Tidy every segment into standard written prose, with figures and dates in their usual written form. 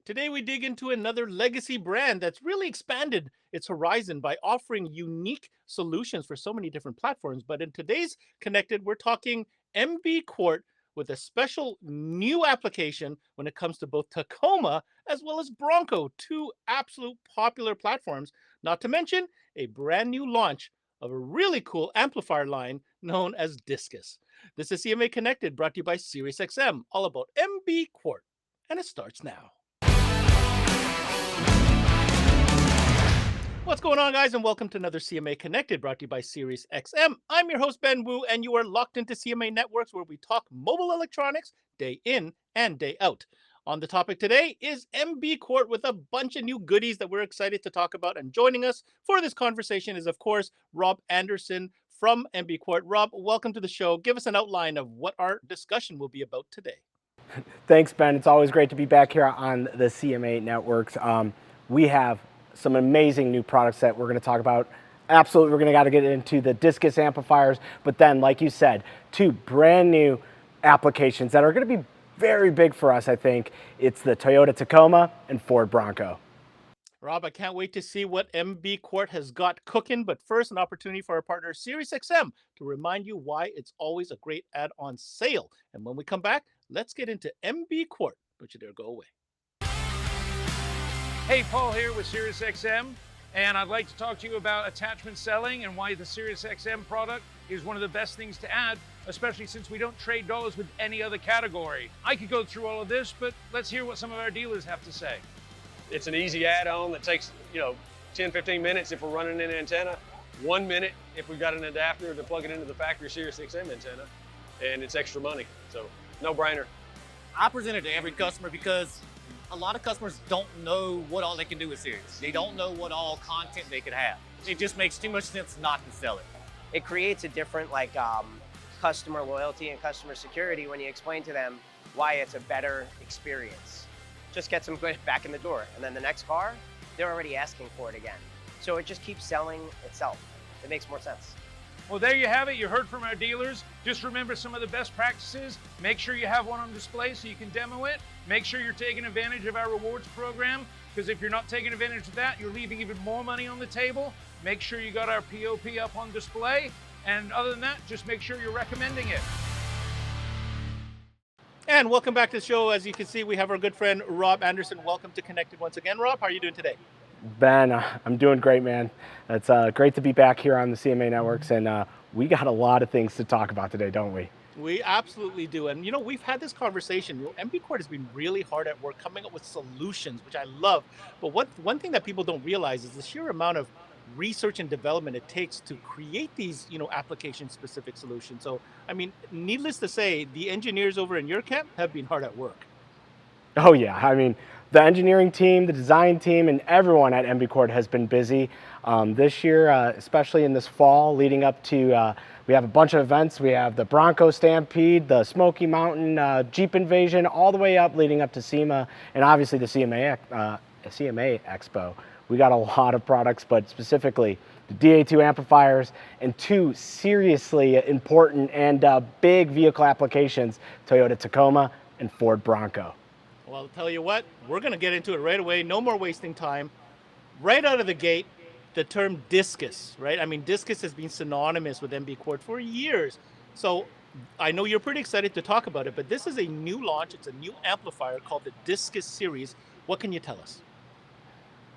Today, we dig into another legacy brand that's really expanded its horizon by offering unique solutions for so many different platforms. But in today's Connected, we're talking MB Quart with a special new application when it comes to both Tacoma as well as Bronco, two absolute popular platforms, not to mention a brand new launch of a really cool amplifier line known as Discus. This is CMA Connected, brought to you by SiriusXM, all about MB Quart. And it starts now. What's going on, guys, and welcome to another CMA Connected, brought to you by SiriusXM. I'm your host, Ben Wu, and you are locked into CMA Networks, where we talk mobile electronics day in and day out. On the topic today is MB Quart with a bunch of new goodies that we're excited to talk about. And joining us for this conversation is, of course, Rob Anderson from MB Quart. Rob, welcome to the show. Give us an outline of what our discussion will be about today. Thanks, Ben. It's always great to be back here on the CMA Networks. We have some amazing new products that we're going to talk about. Absolutely, we're going to get into the Discus amplifiers, but then, like you said, two brand new applications that are going to be very big for us, I think. It's the Toyota Tacoma and Ford Bronco. Rob, I can't wait to see what MB Quart has got cooking. But first, an opportunity for our partner, SiriusXM, to remind you why it's always a great ad on sale. And when we come back, let's get into MB Quart. Don't you dare go away. Hey, Paul here with SiriusXM, and I'd like to talk to you about attachment selling and why the SiriusXM product is one of the best things to add, especially since we don't trade dollars with any other category. I could go through all of this, but let's hear what some of our dealers have to say. It's an easy add-on that takes, 10, 15 minutes if we're running an antenna, 1 minute if we've got an adapter to plug it into the factory SiriusXM antenna, and it's extra money, so no brainer. I present it to every customer because a lot of customers don't know what all they can do with Sirius. They don't know what all content they could have. It just makes too much sense not to sell it. It creates a different customer loyalty and customer security when you explain to them why it's a better experience. Just gets them back in the door. And then the next car, they're already asking for it again. So it just keeps selling itself. It makes more sense. Well, there you have it. You heard from our dealers. Just remember some of the best practices. Make sure you have one on display so you can demo it. Make sure you're taking advantage of our rewards program, because if you're not taking advantage of that, you're leaving even more money on the table. Make sure you got our POP up on display. And other than that, just make sure you're recommending it. And welcome back to the show. As you can see, we have our good friend, Rob Anderson. Welcome to Connected once again. Rob, how are you doing today? Ben, I'm doing great, man. It's great to be back here on the CMA Networks, and we got a lot of things to talk about today, don't we? We absolutely do. And, we've had this conversation. MB Quart has been really hard at work coming up with solutions, which I love. But one thing that people don't realize is the sheer amount of research and development it takes to create these, application-specific solutions. So, needless to say, the engineers over in your camp have been hard at work. Oh, yeah. The engineering team, the design team, and everyone at MB Quart has been busy this year, especially in this fall, leading up to, we have a bunch of events. We have the Bronco Stampede, the Smoky Mountain Jeep Invasion, all the way up, leading up to SEMA, and obviously the CMA Expo. We got a lot of products, but specifically the DA2 amplifiers and two seriously important and big vehicle applications, Toyota Tacoma and Ford Bronco. Well, I'll tell you what, we're going to get into it right away. No more wasting time. Right out of the gate, the term Discus, right? Discus has been synonymous with MB Quart for years. So I know you're pretty excited to talk about it, but this is a new launch. It's a new amplifier called the Discus series. What can you tell us?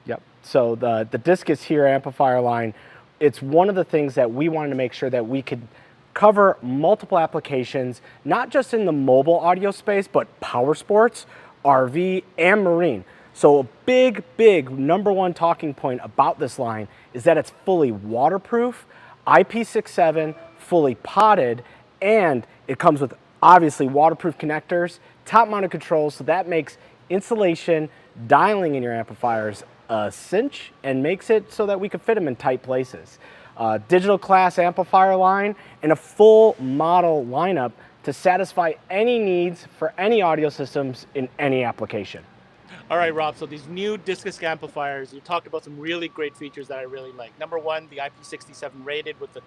Yep. So the Discus here amplifier line, it's one of the things that we wanted to make sure that we could cover multiple applications, not just in the mobile audio space, but power sports, RV, and marine. So a big number one talking point about this line is that it's fully waterproof, IP67, fully potted, and it comes with obviously waterproof connectors, top mounted controls, so that makes installation, dialing in your amplifiers a cinch and makes it so that we can fit them in tight places. Digital class amplifier line and a full model lineup to satisfy any needs for any audio systems in any application. All right, Rob, so these new Discus amplifiers, you talked about some really great features that I really like. Number one, the IP67 rated with the,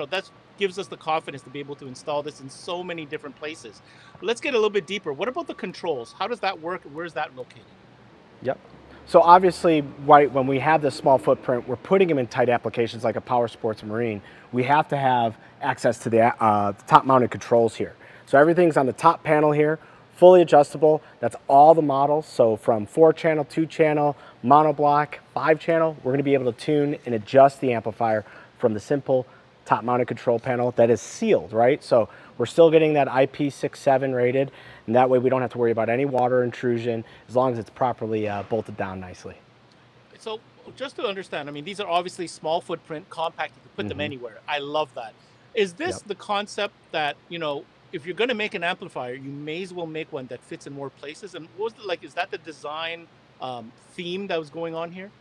that gives us the confidence to be able to install this in so many different places. Let's get a little bit deeper. What about the controls? How does that work? Where's that located? Yep. So obviously, right, when we have this small footprint, we're putting them in tight applications like a power sports and marine. We have to have access to the top-mounted controls here. So everything's on the top panel here, fully adjustable. That's all the models. So from 4-channel, 2-channel, monoblock, 5-channel, we're going to be able to tune and adjust the amplifier from the simple top-mounted control panel that is sealed, right? So we're still getting that IP67 rated, and that way we don't have to worry about any water intrusion as long as it's properly bolted down nicely. So just to understand, I mean, these are obviously small footprint, compact. You can put them anywhere. I love that. Is this the concept that, you know, if you're going to make an amplifier, you may as well make one that fits in more places? And what was the, like, is that the design theme that was going on here?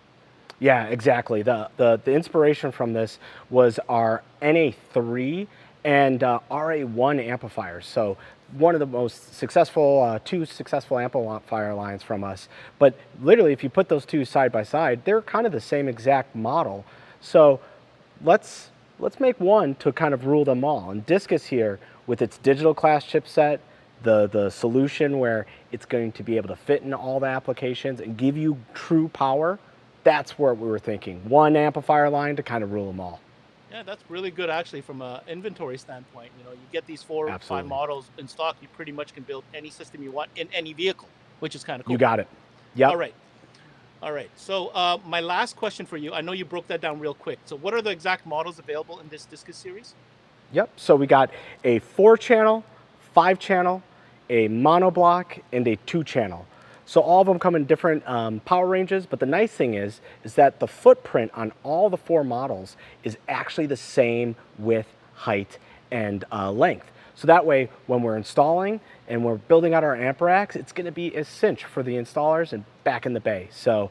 Yeah, exactly. The inspiration from this was our NA3 and RA1 amplifiers. So one of the most successful, 2 successful amplifier lines from us. But literally, if you put those two side by side, they're kind of the same exact model. So let's make one to kind of rule them all. And Discus here, with its digital class chipset, the solution where it's going to be able to fit in all the applications and give you true power, that's what we were thinking. One amplifier line to kind of rule them all. Yeah, that's really good actually from an inventory standpoint. You know, you get these 4 or 5 models in stock, you pretty much can build any system you want in any vehicle, which is kind of cool. You got it. Yeah. All right. All right. So my last question for you, I know you broke that down real quick. So what are the exact models available in this Discus series? Yep. So we got a 4-channel, 5-channel, a monoblock, and a 2-channel. So all of them come in different power ranges, but the nice thing is that the footprint on all the 4 models is actually the same width, height, and length. So that way, when we're installing and we're building out our amp racks, it's going to be a cinch for the installers and back in the bay. So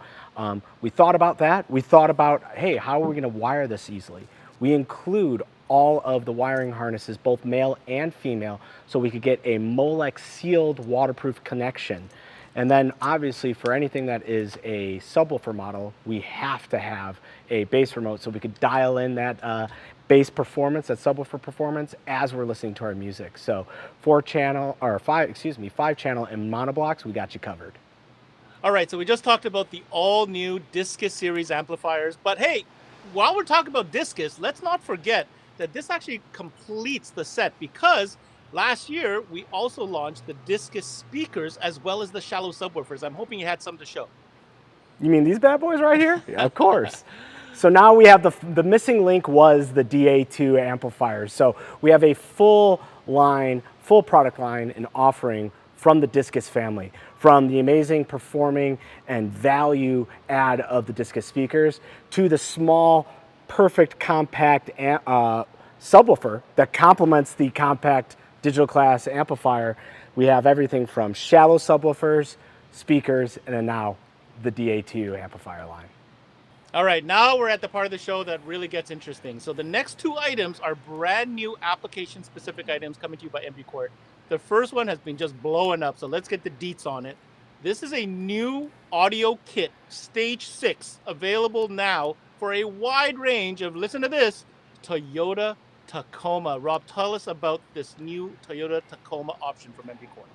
we thought about that. We thought about, hey, how are we going to wire this easily? We include all of the wiring harnesses, both male and female, so we could get a Molex sealed waterproof connection. And then obviously for anything that is a subwoofer model, we have to have a bass remote so we could dial in that bass performance, that subwoofer performance as we're listening to our music. So 5-channel and monoblocks, we got you covered. All right, so we just talked about the all-new Discus series amplifiers, but hey, while we're talking about Discus, let's not forget that this actually completes the set because last year, we also launched the Discus speakers as well as the shallow subwoofers. I'm hoping you had some to show. You mean these bad boys right here? Yeah, of course. So now we have the missing link was the DA2 amplifiers. So we have a full product line and offering from the Discus family, from the amazing performing and value add of the Discus speakers to the small, perfect, compact subwoofer that complements the compact digital class amplifier. We have everything from shallow subwoofers, speakers, and then now the DA2 amplifier line. All right, now we're at the part of the show that really gets interesting. So the next 2 items are brand new application-specific items coming to you by MB QUART. The first one has been just blowing up, so let's get the deets on it. This is a new audio kit, Stage 6, available now for a wide range of, listen to this, Toyota Tacoma. Rob, tell us about this new Toyota Tacoma option from MB QUART.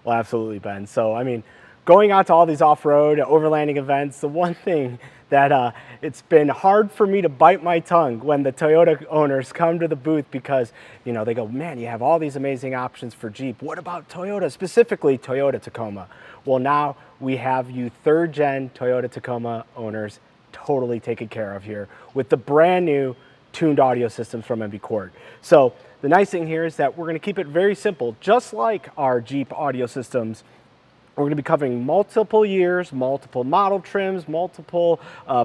Well, absolutely, Ben. So, I mean, going out to all these off-road overlanding events, the one thing that it's been hard for me to bite my tongue when the Toyota owners come to the booth because, you know, they go, man, you have all these amazing options for Jeep. What about Toyota, specifically Toyota Tacoma? Well, now we have you 3rd-gen Toyota Tacoma owners totally taken care of here with the brand new tuned audio systems from MB QUART. So the nice thing here is that we're going to keep it very simple, just like our Jeep audio systems. We're going to be covering multiple years, multiple model trims, multiple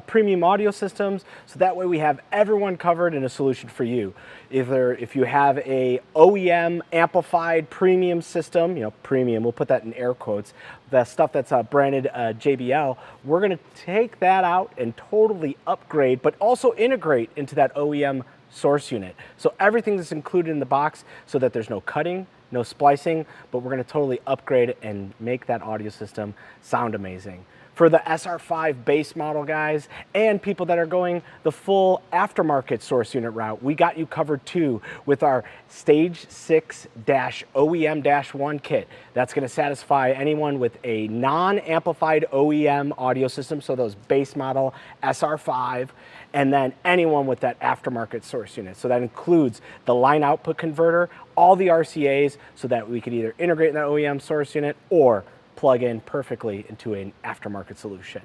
premium audio systems, so that way we have everyone covered in a solution for you. Either if you have a OEM amplified premium system, you know, premium, we'll put that in air quotes, the stuff that's branded JBL, we're going to take that out and totally upgrade, but also integrate into that OEM source unit. So everything is included in the box so that there's no cutting, no splicing, but we're going to totally upgrade it and make that audio system sound amazing. For the SR5 base model guys and people that are going the full aftermarket source unit route, we got you covered too with our Stage 6-OEM-1 kit. That's going to satisfy anyone with a non-amplified OEM audio system, so those base model SR5, and then anyone with that aftermarket source unit. So that includes the line output converter, all the RCAs, so that we could either integrate in that OEM source unit or plug in perfectly into an aftermarket solution.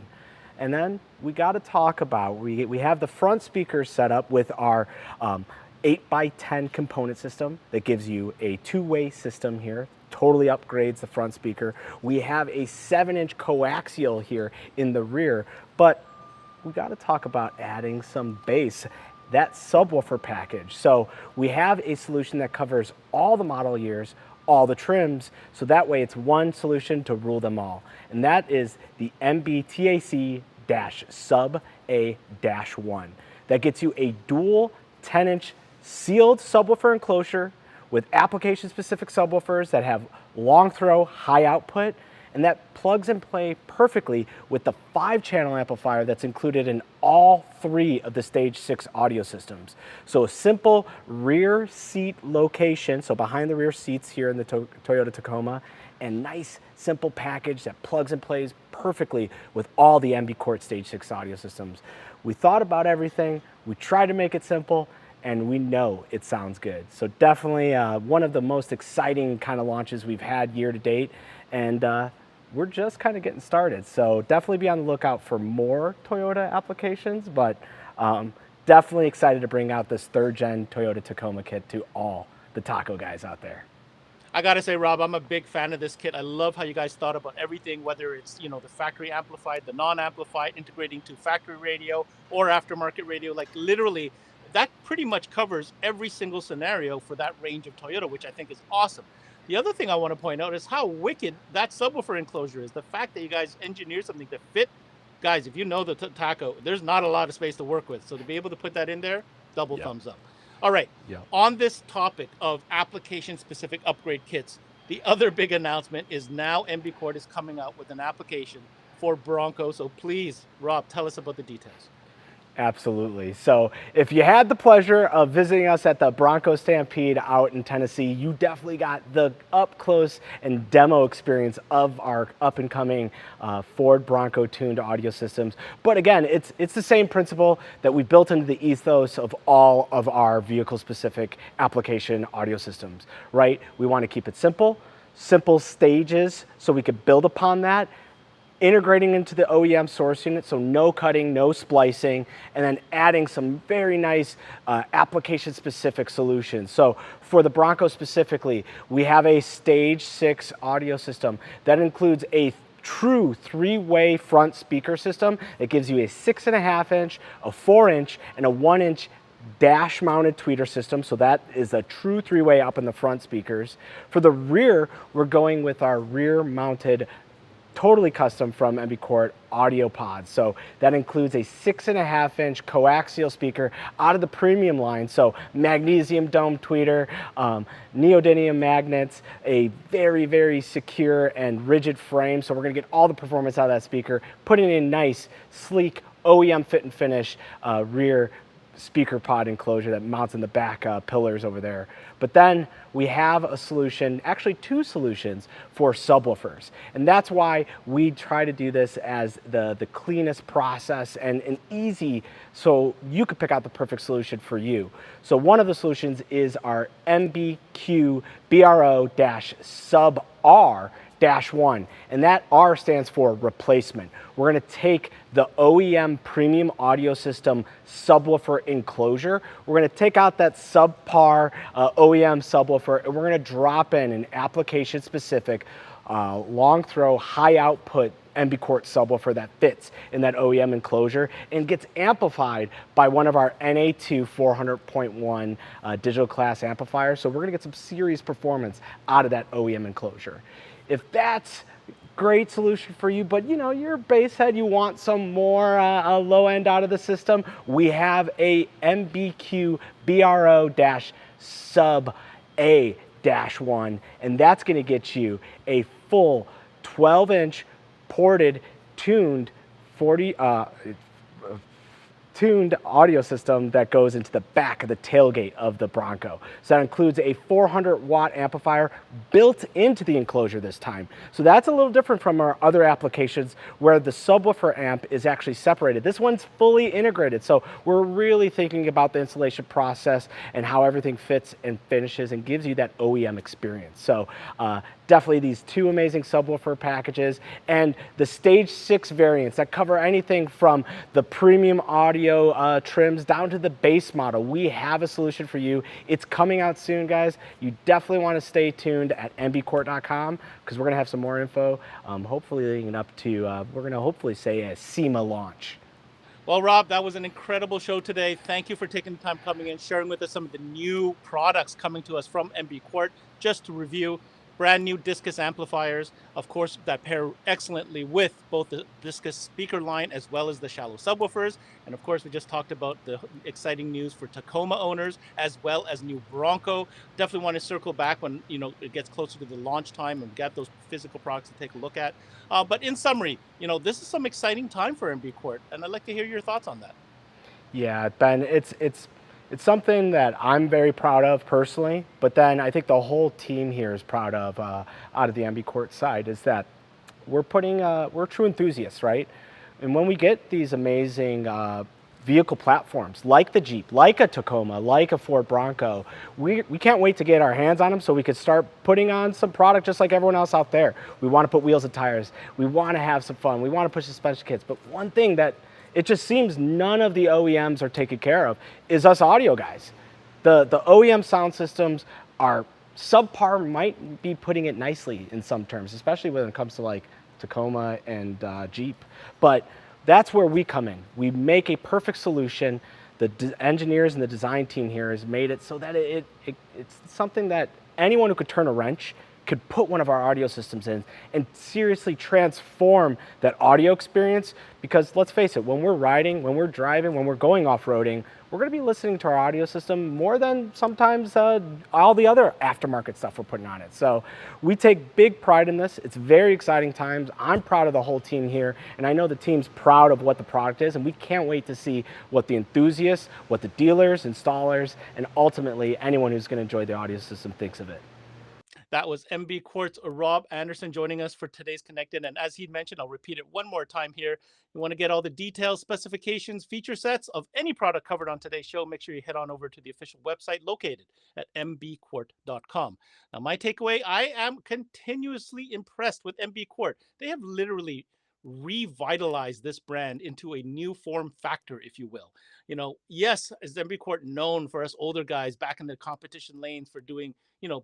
And then we got to talk about, we have the front speakers set up with our 8x10 component system that gives you a two-way system here, totally upgrades the front speaker. We have a 7-inch coaxial here in the rear, but we got to talk about adding some bass, that subwoofer package. So we have a solution that covers all the model years, all the trims, so that way it's one solution to rule them all. And that is the MB TAC-Sub A-1. That gets you a dual 10-inch sealed subwoofer enclosure with application-specific subwoofers that have long throw, high output, and that plugs and play perfectly with the 5-channel amplifier that's included in all 3 of the Stage 6 audio systems. So a simple rear seat location, so behind the rear seats here in the Toyota Tacoma, and nice simple package that plugs and plays perfectly with all the MB QUART Stage 6 audio systems. We thought about everything, we tried to make it simple, and we know it sounds good. So definitely one of the most exciting kind of launches we've had year to date, and we're just kind of getting started. So definitely be on the lookout for more Toyota applications, but definitely excited to bring out this 3rd gen Toyota Tacoma kit to all the taco guys out there. I gotta say, Rob, I'm a big fan of this kit. I love how you guys thought about everything, whether it's, you know, the factory amplified, the non-amplified, integrating to factory radio or aftermarket radio. Like literally, that pretty much covers every single scenario for that range of Toyota, which I think is awesome. The other thing I want to point out is how wicked that subwoofer enclosure is. The fact that you guys engineered something to fit, guys, if you know the taco, there's not a lot of space to work with. So to be able to put that in there, double thumbs up. All right, on this topic of application-specific upgrade kits, the other big announcement is now MB QUART is coming out with an application for Bronco. So please, Rob, tell us about the details. Absolutely. So if you had the pleasure of visiting us at the Bronco Stampede out in Tennessee, you definitely got the up close and demo experience of our up and coming Ford Bronco tuned audio systems. But again, it's the same principle that we built into the ethos of all of our vehicle specific application audio systems, right? We want to keep it simple stages so we could build upon that, integrating into the OEM source unit, so no cutting, no splicing, and then adding some very nice application-specific solutions. So for the Bronco specifically, we have a Stage 6 audio system that includes a true 3-way front speaker system. It gives you a 6.5-inch, a 4-inch, and a 1-inch dash-mounted tweeter system, so that is a true 3-way up in the front speakers. For the rear, we're going with our rear-mounted totally custom from MB QUART audio pods. So that includes a 6.5-inch coaxial speaker out of the premium line. So magnesium dome tweeter, neodymium magnets, a very, very secure and rigid frame. So we're gonna get all the performance out of that speaker, putting in nice, sleek, OEM fit and finish rear speaker pod enclosure that mounts in the back pillars over there. But then we have a solution, actually 2 solutions for subwoofers. And that's why we try to do this as the cleanest process and easy, so you could pick out the perfect solution for you. So one of the solutions is our MBQ BRO-Sub-R-1, and that R stands for replacement. We're gonna take the OEM premium audio system subwoofer enclosure. We're gonna take out that subpar OEM subwoofer, and we're gonna drop in an application-specific long throw, high output MB QUART subwoofer that fits in that OEM enclosure and gets amplified by one of our NA2 400.1 digital class amplifiers. So we're gonna get some serious performance out of that OEM enclosure. If that's great solution for you, but you know, you're a bass head, you want some more low end out of the system, we have a MBQ BRO-Sub-A-1, and that's gonna get you a full 12-inch ported tuned 40 tuned audio system that goes into the back of the tailgate of the Bronco. So that includes a 400-watt amplifier built into the enclosure this time. So that's a little different from our other applications where the subwoofer amp is actually separated. This one's fully integrated. So we're really thinking about the installation process and how everything fits and finishes and gives you that OEM experience. So definitely these two amazing subwoofer packages and the Stage 6 variants that cover anything from the premium audio trims down to the base model. We have a solution for you. It's coming out soon, guys. You definitely want to stay tuned at mbquart.com because we're going to have some more info, hopefully leading up to, we're going to hopefully say a SEMA launch. Well, Rob, that was an incredible show today. Thank you for taking the time coming in, sharing with us some of the new products coming to us from MB Quart. Just to review, brand new Discus amplifiers, of course, that pair excellently with both the Discus speaker line as well as the shallow subwoofers. And of course, we just talked about the exciting news for Tacoma owners as well as new Bronco. Definitely want to circle back when it gets closer to the launch time and get those physical products to take a look at. But in summary, this is some exciting time for MB Quart, and I'd like to hear your thoughts on that. Yeah, Ben, it's something that I'm very proud of personally, but then I think the whole team here is proud of out of the MB Quart side is that we're true enthusiasts, right? And when we get these amazing vehicle platforms like the Jeep, like a Tacoma, like a Ford Bronco, we can't wait to get our hands on them so we could start putting on some product just like everyone else out there. We want to put wheels and tires. We want to have some fun. We want to push suspension kits. But one thing that it just seems none of the OEMs are taken care of is us audio guys. The OEM sound systems are subpar, might be putting it nicely in some terms, especially when it comes to like Tacoma and Jeep. But that's where we come in. We make a perfect solution. The engineers and the design team here has made it so that it's something that anyone who could turn a wrench could put one of our audio systems in and seriously transform that audio experience. Because let's face it, when we're riding, when we're driving, when we're going off-roading, we're gonna be listening to our audio system more than sometimes all the other aftermarket stuff we're putting on it. So we take big pride in this. It's very exciting times. I'm proud of the whole team here, and I know the team's proud of what the product is, and we can't wait to see what the enthusiasts, what the dealers, installers, and ultimately anyone who's gonna enjoy the audio system thinks of it. That was MB Quart's Rob Anderson joining us for today's Connected. And as he mentioned, I'll repeat it one more time here. You want to get all the details, specifications, feature sets of any product covered on today's show, make sure you head on over to the official website located at mbquart.com. Now, my takeaway, I am continuously impressed with MB Quart. They have literally revitalized this brand into a new form factor, if you will. Yes, is MB Quart known for us older guys back in the competition lanes for doing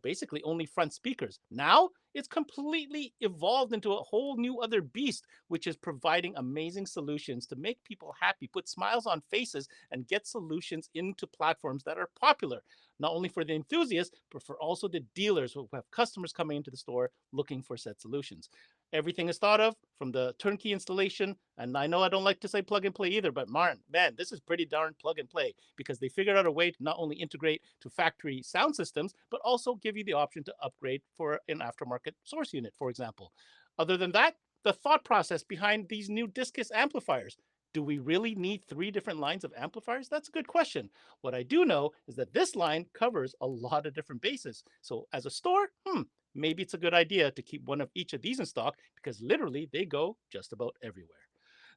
basically only front speakers. Now it's completely evolved into a whole new other beast, which is providing amazing solutions to make people happy, put smiles on faces, and get solutions into platforms that are popular, not only for the enthusiasts, but for also the dealers who have customers coming into the store looking for said solutions. Everything is thought of from the turnkey installation. And I know I don't like to say plug and play either, but man, this is pretty darn plug and play because they figured out a way to not only integrate to factory sound systems, but also give you the option to upgrade for an aftermarket source unit, for example. Other than that, the thought process behind these new Discus amplifiers. Do we really need 3 different lines of amplifiers? That's a good question. What I do know is that this line covers a lot of different bases. So as a store, maybe it's a good idea to keep one of each of these in stock because literally they go just about everywhere.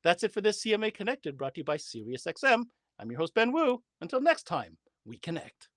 That's it for this CMA Connected brought to you by SiriusXM. I'm your host, Ben Wu. Until next time, we connect.